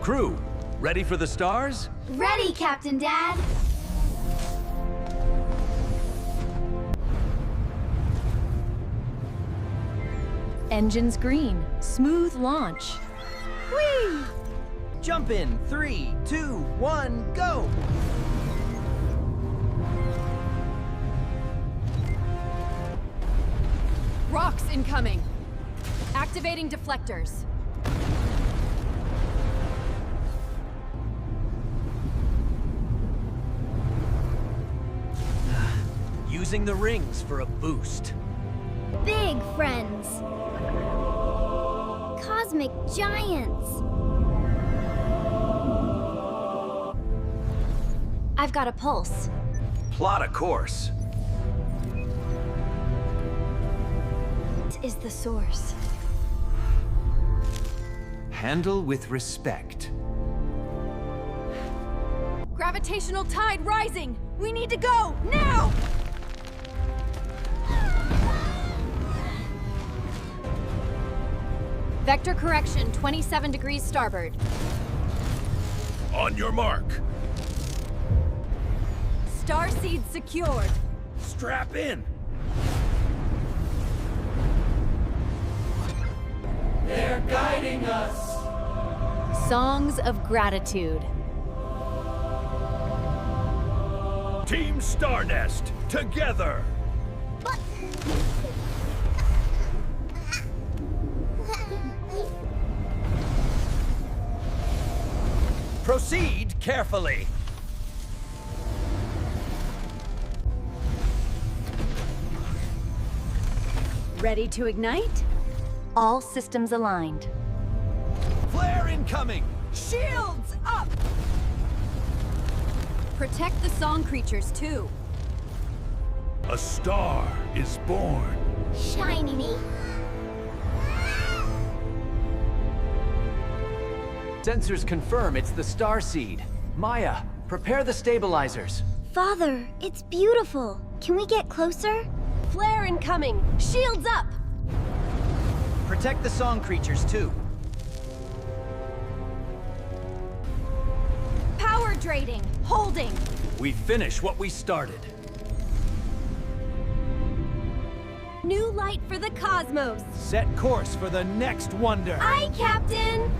Crew, ready for the stars? Ready, Captain Dad! Engines green. Smooth launch. Whee! Jump in. 3, 2, 1, go! Rocks incoming. Activating deflectors. Using the rings for a boost. Big friends. Cosmic giants. I've got a pulse. Plot a course. What is the source? Handle with respect. Gravitational tide rising. We need to go now. Vector correction, 27 degrees starboard. On your mark. Starseed secured. Strap in. They're guiding us. Songs of gratitude. Team Stardust, together. Proceed carefully. Ready to ignite? All systems aligned. Flare incoming. Shields up! Protect the song creatures too. A star is born. Shiny. Sensors confirm it's the Starseed. Maya, prepare the stabilizers. Father, it's beautiful. Can we get closer? Flare incoming! Shields up! Protect the song creatures, too. Power draining! Holding! We finish what we started. New light for the cosmos! Set course for the next wonder. Aye, Captain!